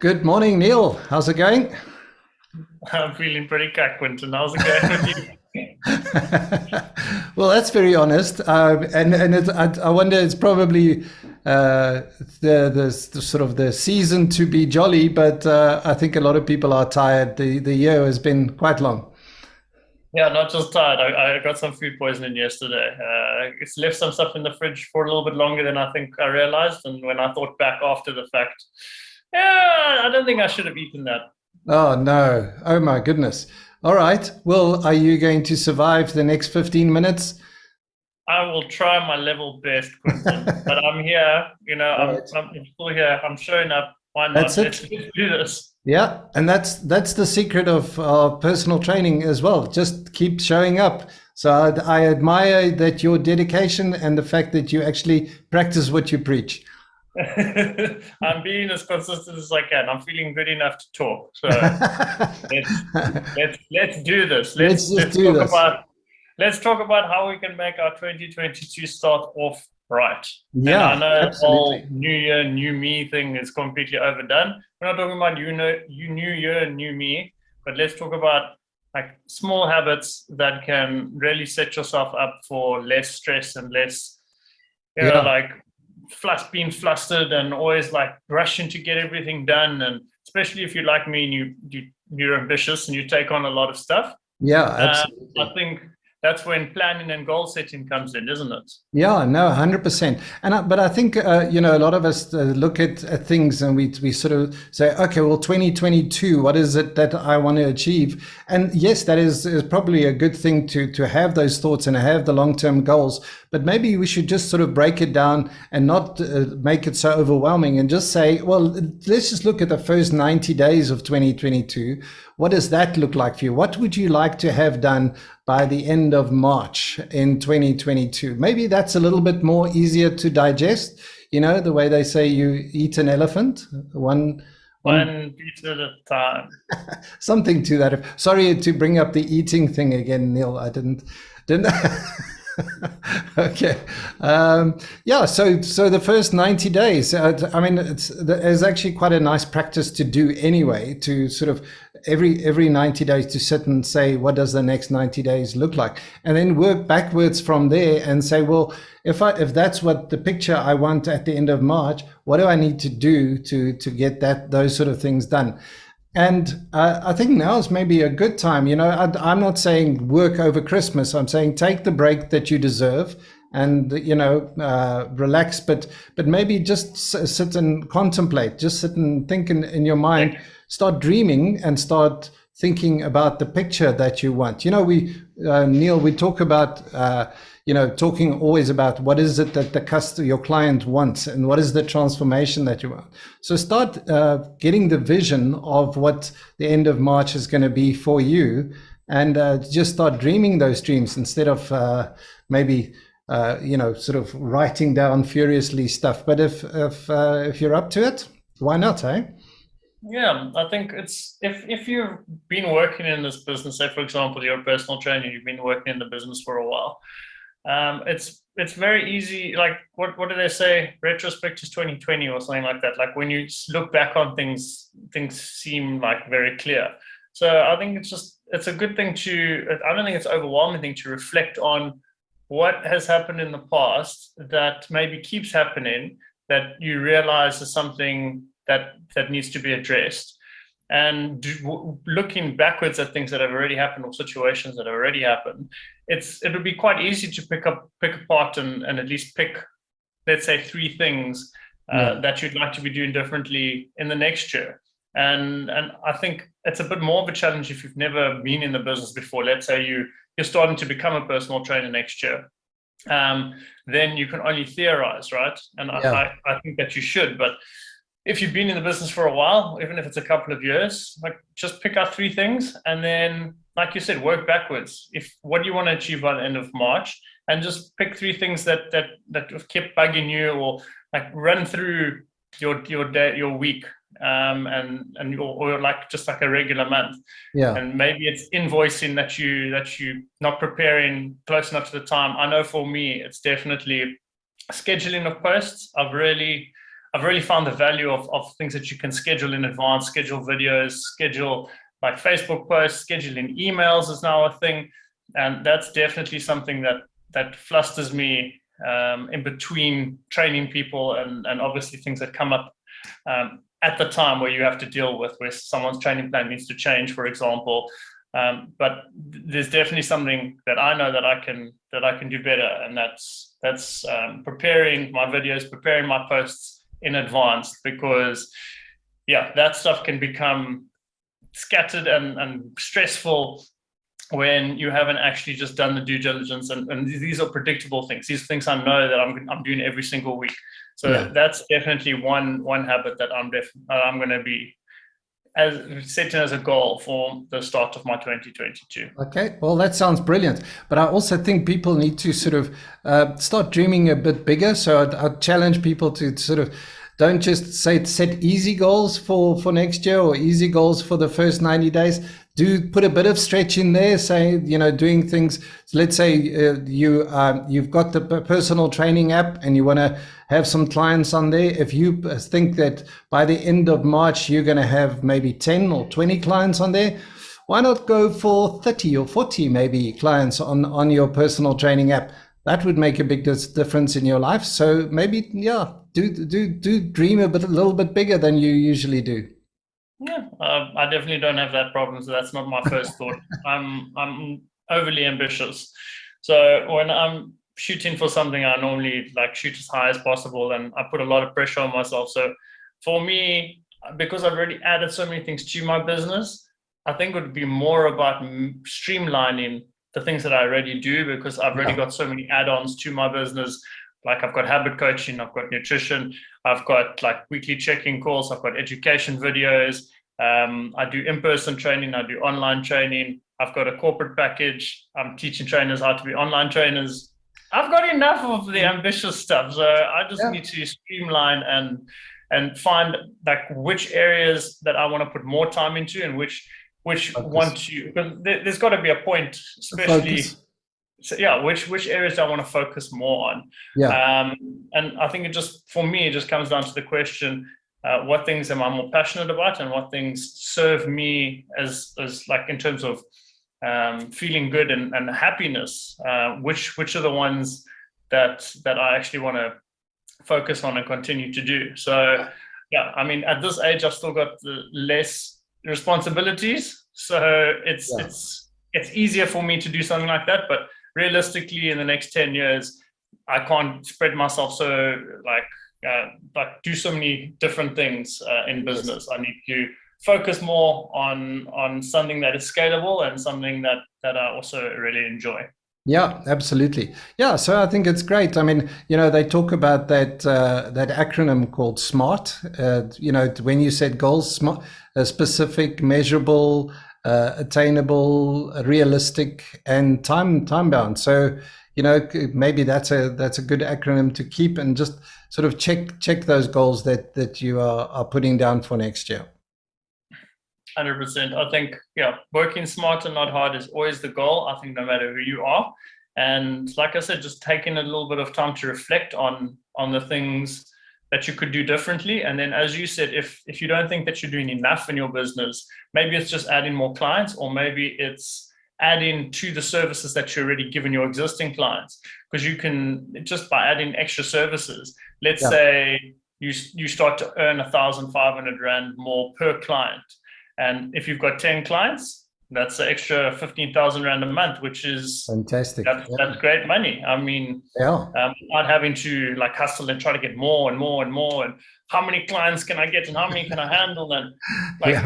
Good morning, Neil. How's it going? I'm feeling pretty cack, Quentin. How's it going with you? Well, that's very honest, I wonder it's probably the sort of the season to be jolly, but I think a lot of people are tired. The year has been quite long. Yeah, not just tired. I got some food poisoning yesterday. It's left some stuff in the fridge for a little bit longer than I think I realized. And when I thought back after the fact, yeah, I don't think I should have eaten that. Oh no! Oh my goodness! All right. Well, are you going to survive the next 15 minutes? I will try my level best, Quentin. But I'm here. All right. I'm still here. I'm showing up. Why That's not? Let's it. do this. Yeah, and that's the secret of personal training as well. Just keep showing up. So I admire that your dedication and the fact that you actually practice what you preach. I'm being as consistent as I can. I'm feeling good enough to talk. So let's let's do this. Let's just do this. Let's talk about how we can make our 2022 start off right. And I Yeah, know the whole absolutely. new year, new me thing is completely overdone. We're not talking about you new year, new me, but let's talk about like small habits that can really set yourself up for less stress and less, Yeah. like being flustered and always like rushing to get everything done. And especially if you're like me and you're ambitious and you take on a lot of stuff, Yeah, I absolutely. think that's when planning and goal setting comes in, isn't it? Yeah, no, 100%. But I think a lot of us look at things and we sort of say, okay, well, 2022, what is it that I want to achieve? And yes, that is probably a good thing to have those thoughts and have the long-term goals. But maybe we should just sort of break it down and not make it so overwhelming and just say, well, let's just look at the first 90 days of 2022. What does that look like for you? What would you like to have done by the end of March in 2022? Maybe that's a little bit more easier to digest. You know, the way they say you eat an elephant, one One piece at a time. something to that. Sorry to bring up the eating thing again, Neil. I didn't. Okay. Yeah. So the first 90 days. I mean, it's actually quite a nice practice to do anyway. To sort of every 90 days to sit and say, what does the next 90 days look like, and then work backwards from there and say, well, if that's what the picture I want at the end of March, what do I need to do to get those sort of things done? And I think now is maybe a good time. I'm not saying work over Christmas. I'm saying take the break that you deserve and relax, but maybe just sit and contemplate, just sit and think in your Yeah. mind, start dreaming and start thinking about the picture that you want. Neil, we talk about talking always about what is it that the customer, your client wants, and what is the transformation that you want. So start getting the vision of what the end of March is going to be for you, and just start dreaming those dreams instead of maybe sort of writing down furiously stuff. But if you're up to it, why not, eh? Yeah, I think it's if you've been working in this business, say for example, you're a personal trainer, you've been working in the business for a while. It's very easy. Like what do they say? Retrospect is 2020 or something like that. Like when you look back on things, things seem like very clear. So I think it's a good thing to. I don't think it's an overwhelming thing to reflect on what has happened in the past that maybe keeps happening that you realize is something that needs to be addressed and looking backwards at things that have already happened or situations that have already happened, it would be quite easy to pick apart and at least pick, let's say, three things Yeah. that you'd like to be doing differently in the next year. And I think it's a bit more of a challenge if you've never been in the business before. Let's say you're starting to become a personal trainer next year. Then you can only theorize, right? And Yeah. I think that you should, but if you've been in the business for a while, even if it's a couple of years, like just pick out three things and then, like you said, work backwards. If what do you want to achieve by the end of March, and just pick three things that have kept bugging you, or like run through your day, your week, and or like just like a regular month. Yeah. And maybe it's invoicing that you not preparing close enough to the time. I know for me, it's definitely scheduling of posts. I've really found the value of things that you can schedule in advance, schedule videos, schedule like Facebook posts, scheduling emails is now a thing. And that's definitely something that flusters me in between training people and obviously things that come up at the time where you have to deal with where someone's training plan needs to change, for example. But there's definitely something that I know that I can do better, and that's preparing my videos, preparing my posts in advance, because that stuff can become scattered and stressful when you haven't actually just done the due diligence, and these are predictable things. These things I know that I'm doing every single week. So that's definitely one habit that I'm going to be setting as a goal for the start of my 2022. Okay, well, that sounds brilliant. But I also think people need to sort of start dreaming a bit bigger. So I'd challenge people to sort of don't just set easy goals for next year or easy goals for the first 90 days. Do put a bit of stretch in there, say, doing things. Let's say you've got the personal training app and you want to have some clients on there. If you think that by the end of March, you're going to have maybe 10 or 20 clients on there, why not go for 30 or 40 maybe clients on your personal training app? That would make a big difference in your life. So maybe, do dream a little bit bigger than you usually do. Yeah, I definitely don't have that problem, so that's not my first thought. I'm overly ambitious, so when I'm shooting for something, I normally like shoot as high as possible, and I put a lot of pressure on myself. So for me, because I've already added so many things to my business, I think it would be more about streamlining the things that I already do, because I've already got so many add-ons to my business. Like I've got habit coaching, I've got nutrition, I've got like weekly check-in calls, I've got education videos, I do in-person training, I do online training, I've got a corporate package, I'm teaching trainers how to be online trainers. I've got enough of the ambitious stuff, so I just need to streamline and find like which areas that I want to put more time into and which want to, because there's got to be a point, especially. So which areas do I want to focus more on? And I think for me, it just comes down to the question, what things am I more passionate about, and what things serve me as like in terms of feeling good and happiness, which are the ones that I actually want to focus on and continue to do. So I mean, at this age, I've still got less responsibilities, so it's easier for me to do something like that. But realistically, in the next 10 years, I can't spread myself so like do so many different things in business. I need to focus more on something that is scalable and something that I also really enjoy. Yeah, absolutely. Yeah, so I think it's great. I mean, they talk about that acronym called SMART. When you set goals, smart, specific, measurable, attainable, realistic, and time bound. So maybe that's a good acronym to keep, and just sort of check those goals that you are putting down for next year. 100%. I think working smart and not hard is always the goal. I think no matter who you are, and like I said, just taking a little bit of time to reflect on the things that you could do differently. And then, as you said, if you don't think that you're doing enough in your business, maybe it's just adding more clients, or maybe it's adding to the services that you're already giving your existing clients. Because you can, just by adding extra services, let's say you start to earn 1,500 Rand more per client. And if you've got 10 clients, that's an extra 15,000 Rand a month, which is fantastic. That's great money. I mean, not having to like hustle and try to get more and more and more. And how many clients can I get and how many can I handle? And like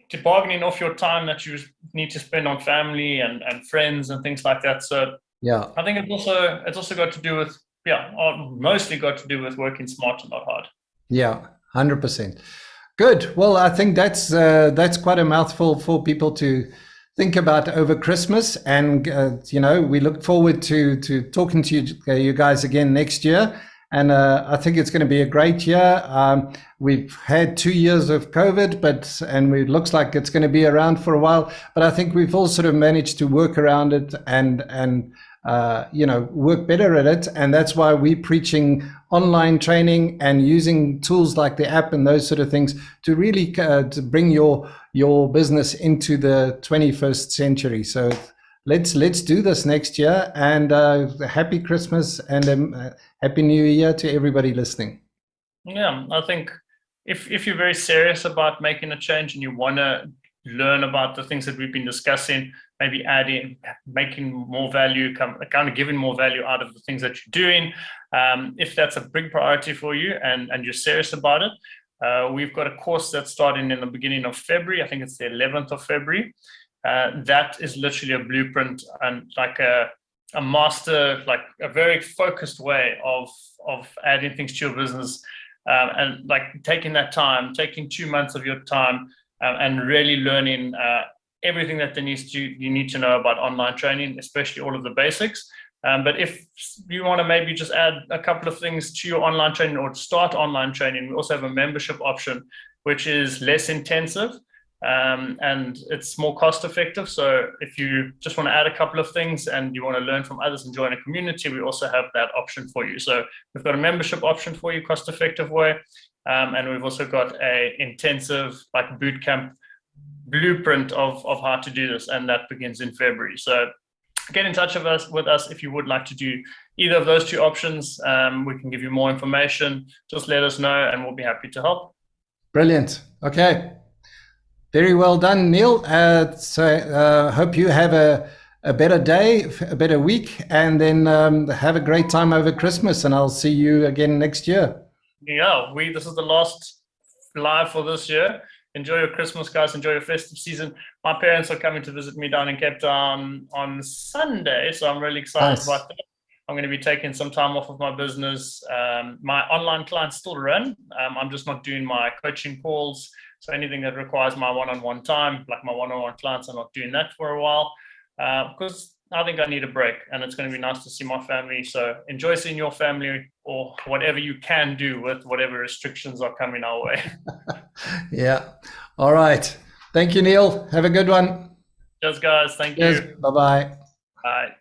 to bargaining off your time that you need to spend on family and friends and things like that. So I think it's also got to do with mostly got to do with working smart and not hard. 100%. Good. Well, I think that's quite a mouthful for people to think about over Christmas, and we look forward to talking to you guys again next year. and I think it's going to be a great year. We've had 2 years of COVID, and it looks like it's going to be around for a while. But I think we've all sort of managed to work around it and work better at it. And that's why we're preaching online training and using tools like the app and those sort of things to really to bring your business into the 21st century. So let's do this next year. And happy Christmas and happy New Year to everybody listening. Yeah, I think if you're very serious about making a change and you want to learn about the things that we've been discussing, maybe making more value, kind of giving more value out of the things that you're doing. If that's a big priority for you and you're serious about it, we've got a course that's starting in the beginning of February. I think it's the 11th of February. That is literally a blueprint and like a master, like a very focused way of adding things to your business, and like taking that time, taking 2 months of your time, and really learning everything that you need to know about online training, especially all of the basics. But if you want to maybe just add a couple of things to your online training or start online training, we also have a membership option, which is less intensive, and it's more cost effective. So if you just want to add a couple of things and you want to learn from others and join a community, we also have that option for you. So we've got a membership option for you, cost effective way. And we've also got a intensive like bootcamp blueprint of how to do this, and that begins in February. So get in touch with us if you would like to do either of those two options. We can give you more information. Just let us know and we'll be happy to help. Brilliant. Okay. Very well done, Neil. So hope you have a better day, a better week, and then have a great time over Christmas, and I'll see you again next year. Yeah, this is the last live for this year. Enjoy your Christmas, guys. Enjoy your festive season. My parents are coming to visit me down in Cape Town on Sunday, so I'm really excited about that. I'm going to be taking some time off of my business. My online clients still run. I'm just not doing my coaching calls. So anything that requires my one-on-one time, like my one-on-one clients, I'm not doing that for a while because I think I need a break, and it's going to be nice to see my family. So enjoy seeing your family, or whatever you can do with whatever restrictions are coming our way. Yeah. All right. Thank you, Neil. Have a good one. Cheers, guys. Thank you. Bye-bye. Bye.